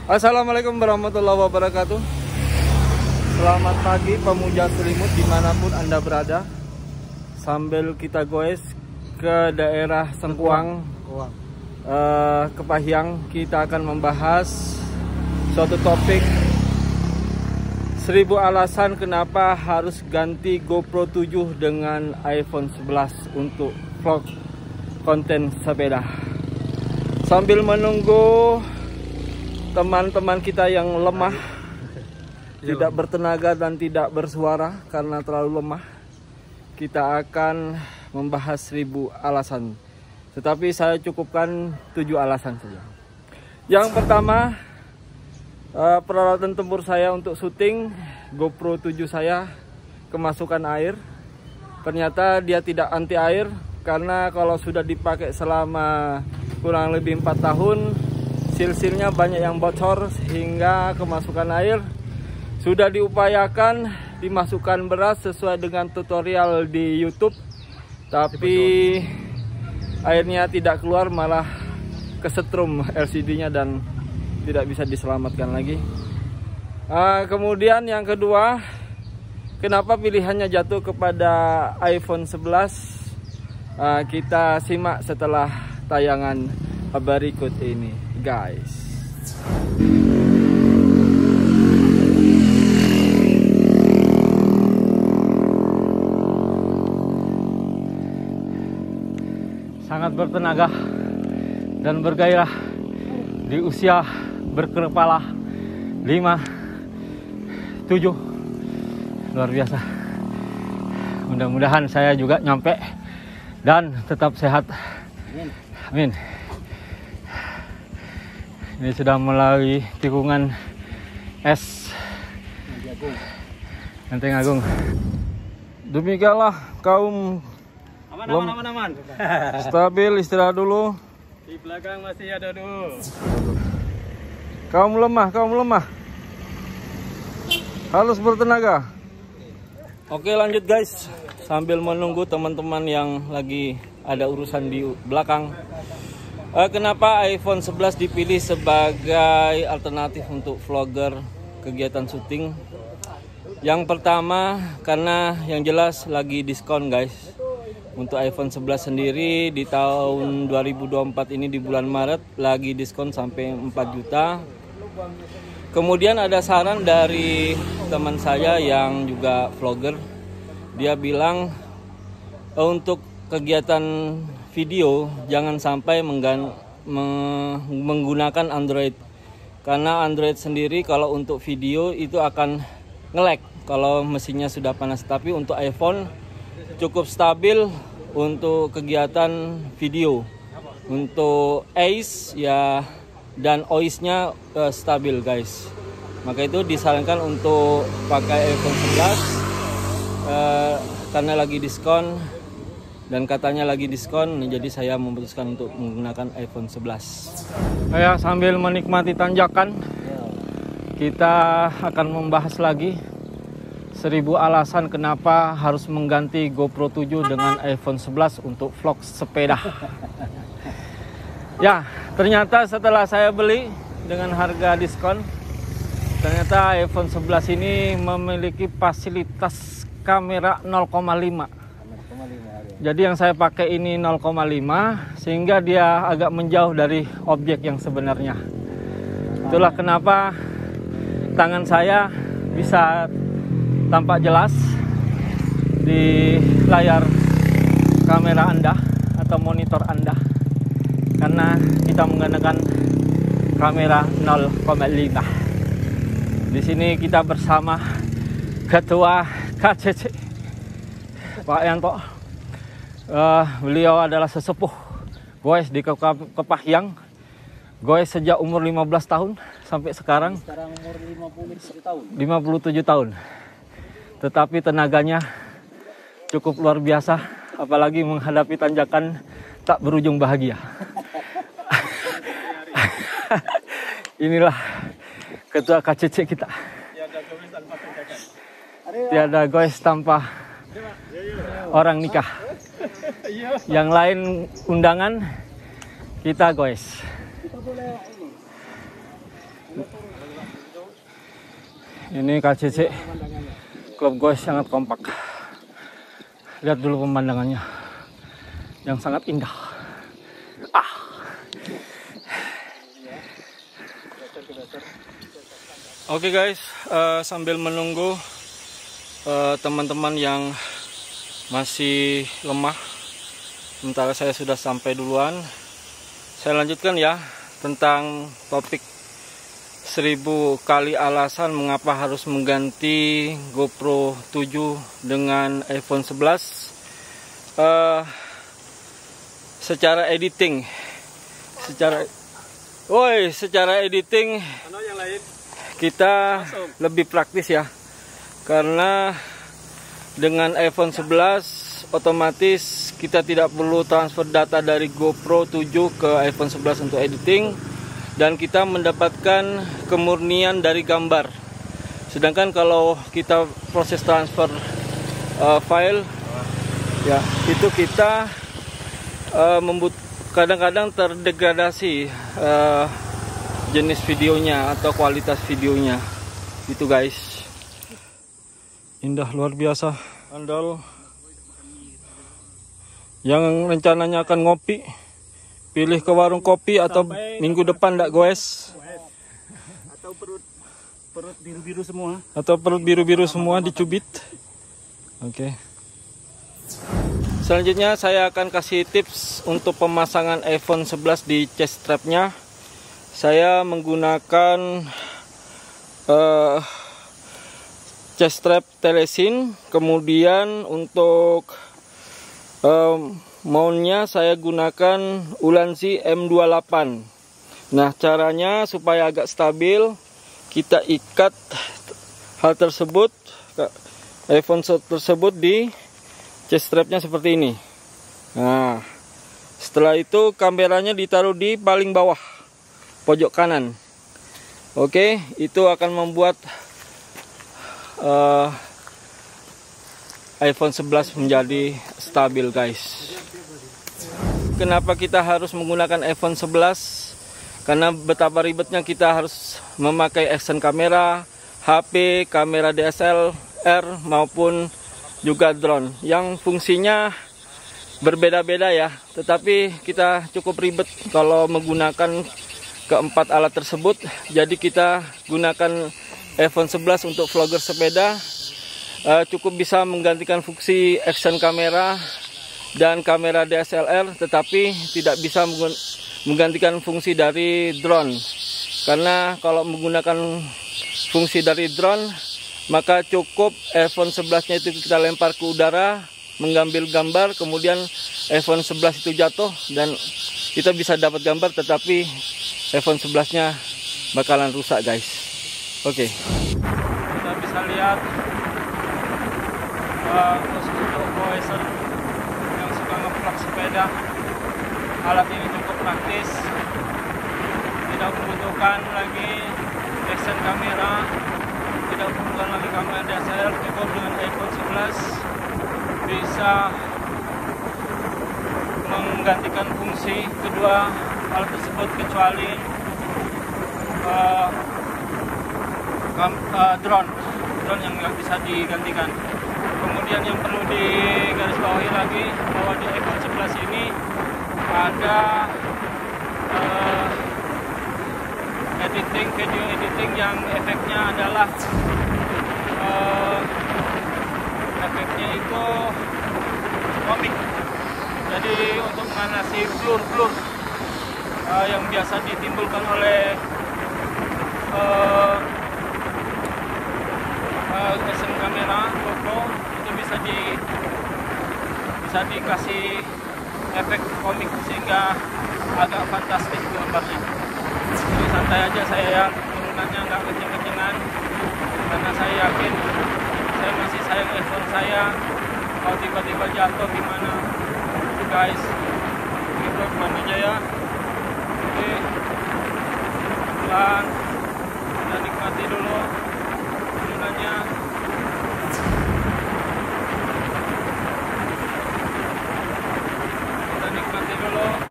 Assalamualaikum warahmatullahi wabarakatuh. Selamat pagi pemuja selimut dimanapun Anda berada. Sambil kita goes ke daerah Sengkuang, Kepahyang, kita akan membahas suatu topik 1000 alasan kenapa harus ganti GoPro 7 dengan iPhone 11 untuk vlog konten sepeda. Sambil menunggu teman-teman kita yang lemah, tidak bertenaga dan tidak bersuara karena terlalu lemah, kita akan membahas 1000 alasan. Tetapi saya cukupkan 7 alasan saja. Yang pertama, peralatan tempur saya untuk syuting GoPro 7 saya kemasukan air. Ternyata dia tidak anti air, karena kalau sudah dipakai selama kurang lebih 4 tahun, sil-silnya banyak yang bocor sehingga kemasukan air. Sudah diupayakan dimasukkan beras sesuai dengan tutorial di YouTube, tapi airnya tidak keluar, malah kesetrum LCD-nya dan tidak bisa diselamatkan lagi. Kemudian yang kedua, kenapa pilihannya jatuh kepada iPhone 11? Kita simak setelah tayangan berikut ini, guys. Sangat bertenaga dan bergairah di usia berkepala 57. Luar biasa. Mudah-mudahan saya juga nyampe dan tetap sehat. Amin. Ini sudah melalui tikungan es Menteng Agung. Demikianlah kaum aman. Stabil, istirahat dulu. Di belakang masih ada dulu. Kaum lemah. Harus bertenaga. Oke, lanjut guys. Sambil menunggu teman-teman yang lagi ada urusan di belakang. Kenapa iPhone 11 dipilih sebagai alternatif untuk vlogger kegiatan syuting? Yang pertama, karena yang jelas lagi diskon guys. Untuk iPhone 11 sendiri di tahun 2024 ini di bulan Maret lagi diskon sampai 4 juta. Kemudian ada saran dari teman saya yang juga vlogger. Dia bilang untuk kegiatan video jangan sampai menggunakan Android. Karena Android sendiri kalau untuk video itu akan nge-lag kalau mesinnya sudah panas. Tapi untuk iPhone cukup stabil untuk kegiatan video. Untuk ACE ya dan OIS-nya stabil guys. Maka itu disarankan untuk pakai iPhone 11 karena lagi diskon dan katanya lagi diskon, jadi saya memutuskan untuk menggunakan iPhone 11. Sambil menikmati tanjakan, kita akan membahas lagi 1000 alasan kenapa harus mengganti GoPro 7 dengan iPhone 11 untuk vlog sepeda. Ya, ternyata setelah saya beli dengan harga diskon, ternyata iPhone 11 ini memiliki fasilitas kamera 0,5. Jadi yang saya pakai ini 0,5, sehingga dia agak menjauh dari objek yang sebenarnya. Itulah kenapa tangan saya bisa tampak jelas di layar kamera Anda atau monitor Anda, karena kita menggunakan kamera 0,5. Di sini kita bersama Ketua KCC Pak Yanto. Beliau adalah sesepuh goes di Kepahyang. Goes sejak umur 15 tahun sampai sekarang. Sekarang umur 57 tahun. 57 tahun. Tetapi tenaganya cukup luar biasa, apalagi menghadapi tanjakan tak berujung bahagia. Inilah Ketua KCC kita. Tiada goes tanpa orang nikah. Yang lain undangan, kita goes. Ini KCC Klub Goes sangat kompak. Lihat dulu pemandangannya yang sangat indah. Oke guys, sambil menunggu teman-teman yang masih lemah, sementara saya sudah sampai duluan. Saya lanjutkan ya tentang topik 1000 kali alasan mengapa harus mengganti GoPro 7 dengan iPhone 11. Secara editing, secara editing kita lebih praktis ya, karena dengan iPhone 11 otomatis kita tidak perlu transfer data dari GoPro 7 ke iPhone 11 untuk editing, dan kita mendapatkan kemurnian dari gambar. Sedangkan kalau kita proses transfer file ya, itu kita kadang-kadang terdegradasi jenis videonya atau kualitas videonya. Itu guys, indah luar biasa. Andal yang rencananya akan ngopi, pilih ke warung kopi atau minggu depan ndak goes, atau perut biru-biru semua, atau perut biru-biru semua dicubit. Oke. Selanjutnya saya akan kasih tips untuk pemasangan iPhone 11 di chest strapnya. Saya menggunakan chest strap Telesin. Kemudian untuk mountnya saya gunakan Ulanzi M28. Nah, caranya supaya agak stabil, kita ikat hal tersebut, iPhone tersebut di chest strapnya seperti ini. Nah, setelah itu kameranya ditaruh di paling bawah pojok kanan. Oke, itu akan membuat iPhone 11 menjadi stabil guys. Kenapa kita harus menggunakan iPhone 11? Karena betapa ribetnya kita harus memakai action kamera, HP, kamera DSLR maupun juga drone yang fungsinya berbeda-beda ya. Tetapi kita cukup ribet kalau menggunakan keempat alat tersebut. Jadi kita gunakan iPhone 11 untuk vlogger sepeda, cukup bisa menggantikan fungsi action kamera dan kamera DSLR, tetapi tidak bisa menggantikan fungsi dari drone. Karena kalau menggunakan fungsi dari drone, maka cukup iPhone 11-nya itu kita lempar ke udara, mengambil gambar, kemudian iPhone 11 itu jatuh dan kita bisa dapat gambar, tetapi iPhone 11-nya bakalan rusak guys. Oke. Kita bisa lihat khusus untuk goeser yang suka nge-vlog sepeda, alat ini cukup praktis, tidak membutuhkan lagi action kamera, tidak membutuhkan lagi kamera DSLR. Cukup dengan iPhone 11 bisa menggantikan fungsi kedua alat tersebut, kecuali drone yang nggak bisa digantikan. Kemudian yang perlu digarisbawahi lagi bahwa di iPhone 11 ini ada video editing yang efeknya adalah efeknya itu komik. Jadi untuk mengatasi blur yang biasa ditimbulkan oleh action kamera GoPro, itu bisa dikasih efek komik sehingga agak fantastis gambarnya. Jadi santai aja saya ya, turunannya nggak kenceng-kencengan, karena saya yakin saya masih sayang iPhone saya. Kalau tiba-tiba jatuh gimana guys? Gitu, Manu Jaya.